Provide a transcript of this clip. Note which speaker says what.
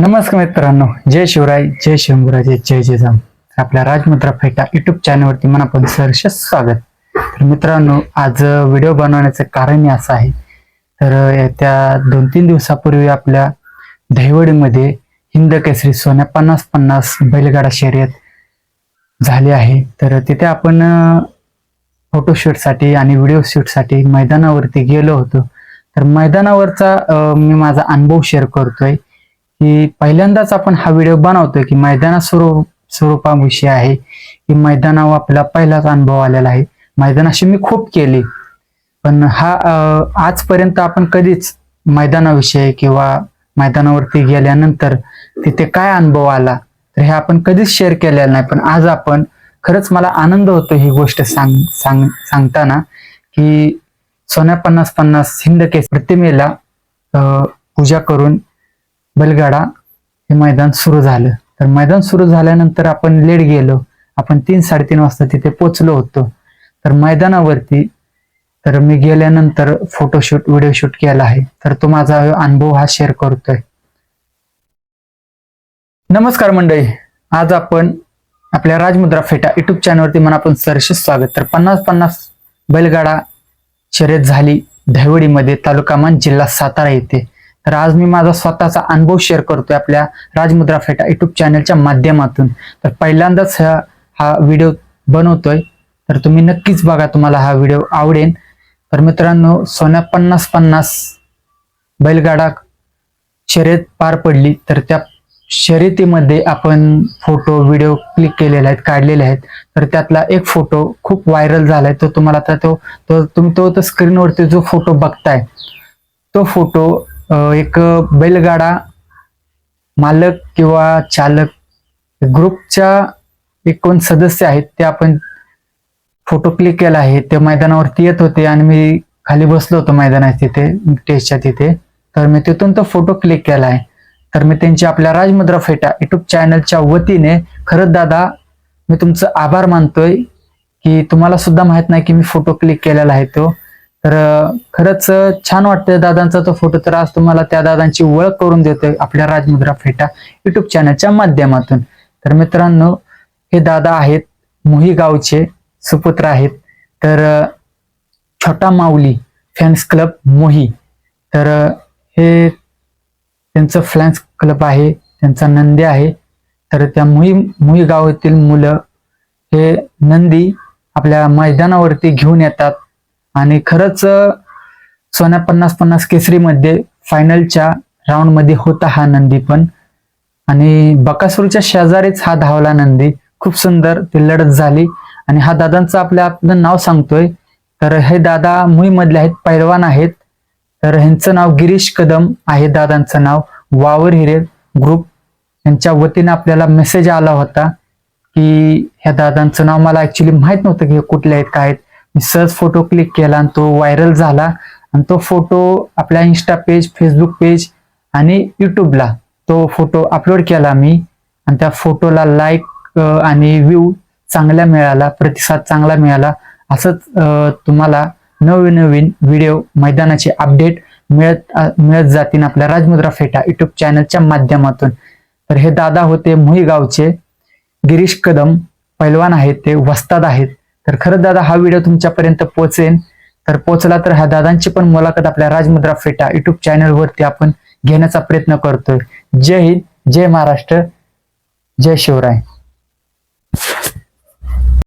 Speaker 1: नमस्कार मित्रांनो, जय शिवराय, जय शंभूराजे, जय जयराम. आपल्या राजमुद्रा फेटा युट्यूब चॅनलवरती मनापासून सहर्ष स्वागत. तर मित्रांनो, आज व्हिडिओ बनवण्याचं कारण असं आहे. तर येत्या 2-3 दिवसापूर्वी आपल्या दहिवडीमध्ये हिंद केसरी सोन्या 50-50 बैलगाडा शर्यत झाली आहे. तर तिथे आपण फोटोशूटसाठी आणि व्हिडिओ शूटसाठी मैदानावरती गेलो होतो. तर मैदानावरचा मी माझा अनुभव शेअर करतोय की पहिल्यांदाच आपण हा व्हिडिओ बनवतोय की स्वरूपाविषयी आहे की मैदानावर आपला पहिलाच अनुभव आलेला आहे. मैदानाशी मी खूप केली, पण हा आजपर्यंत आपण कधीच मैदानाविषयी किंवा मैदानावरती गेल्यानंतर तिथे काय अनुभव आला तर हे आपण कधीच शेअर केलेलं नाही. पण आज आपण खरंच मला आनंद होतो ही गोष्ट सांगताना की सोन्या 50-50 हिंद केसरी प्रतिमेला पूजा करून बैलगाडा हे मैदान सुरू झालं. तर मैदान सुरू झाल्यानंतर आपण लेट गेलो. आपण 3-3:30 वाजता तिथे पोहोचलो होतो. तर मैदानावरती तर मी गेल्यानंतर फोटोशूट व्हिडिओ शूट केला आहे. तर तो माझा अनुभव हा शेअर करतोय. नमस्कार मंडळी, आज आपण आपल्या राजमुद्रा फेटा युट्यूब चॅनलवरती मनापासून सहर्ष स्वागत. तर 50-50 बैलगाडा शर्यत झाली दहिवडीमध्ये, तालुका मान, जिल्हा सातारा येथे. तर आज मी माझा स्वतःचा अनुभव शेअर करतोय आपल्या राजमुद्रा फेटा युट्यूब चॅनलच्या माध्यमातून. तर पहिल्यांदाच हा व्हिडिओ बनवतोय, तर तुम्ही नक्कीच बघा, तुम्हाला हा व्हिडिओ आवडेल. तर मित्रांनो, सोन्या 50-50 बैलगाडा शर्यत पार पडली. तर त्या शर्यतीमध्ये आपण फोटो व्हिडिओ क्लिक केलेले आहेत, काढलेले आहेत. तर त्यातला एक फोटो खूप व्हायरल झालाय. तो तुम्हाला आता तुम्ही तो स्क्रीनवरती जो फोटो बघताय तो फोटो एक बैलगाडा मालक किंवा चालक ग्रुपच्या एक कोण सदस्य आहेत ते आपण फोटो क्लिक केला आहे. ते मैदानावरती येत होते आणि मी खाली बसलो होतो मैदानात तिथे टेस्टच्या तिथे. तर मी तिथून तो फोटो क्लिक केला आहे. तर मी त्यांची आपल्या राजमुद्रा फेटा युट्यूब चॅनलच्या वतीने खरंच दादा मी तुमचं आभार मानतोय की तुम्हाला सुद्धा माहित नाही की मी फोटो क्लिक केलेला आहे तो. तर खरंच छान वाटतंय दादांचा तो फोटो. तर आज तुम्हाला त्या दादांची ओळख करून देतोय आपल्या राजमुद्रा फेटा युट्यूब चॅनलच्या माध्यमातून. तर मित्रांनो, हे दादा आहेत मोही गावचे सुपुत्र आहेत. तर छोटा माऊली फॅन्स क्लब मोही, तर हे त्यांचं फॅन्स क्लब आहे, त्यांचा नंदी आहे. तर त्या मोही गावातील मुलं हे नंदी आपल्या मैदानावरती घेऊन येतात आणि खरंच सोन्या 50-50 केसरीमध्ये फायनलच्या राऊंड मध्ये होता हा नंदी पण. आणि बकासूरच्या शेजारीच हा धावला नंदी. खूप सुंदर ती लढत झाली. आणि हा दादांचं आपलं नाव सांगतोय. तर हे दादा मुई मधले आहेत, पैलवान आहेत. तर ह्यांचं नाव गिरीश कदम आहे, दादांचं नाव. वावर हिरे ग्रुप यांच्या वतीने आपल्याला मेसेज आला होता की ह्या दादांचं नाव, मला ऍक्च्युली माहित नव्हतं की कुठले आहेत काय आहेत. मी सहज फोटो क्लिक केला आणि तो व्हायरल झाला. आणि तो फोटो आपल्या इंस्टा पेज, फेसबुक पेज आणि युट्यूबला तो फोटो अपलोड केला मी. आणि त्या फोटोला लाईक आणि व्ह्यू चांगला मिळाला, प्रतिसाद चांगला मिळाला. असंच तुम्हाला नवीन नवीन व्हिडिओ मैदानाचे अपडेट मिळत जातील आपल्या राजमुद्रा फेटा युट्यूब चॅनलच्या माध्यमातून. तर हे दादा होते मोही गावचे, गिरीश कदम, पैलवान आहेत, ते वस्ताद आहेत. तर खरंच दादा हा व्हिडिओ तुमच्यापर्यंत पोहोचेल. तर पोहोचला तर ह्या दादांची पण मुलाखत आपल्या राजमुद्रा फेटा युट्यूब चॅनलवरती आपण घेण्याचा प्रयत्न करतोय. जय हिंद, जय महाराष्ट्र, जय शिवराय.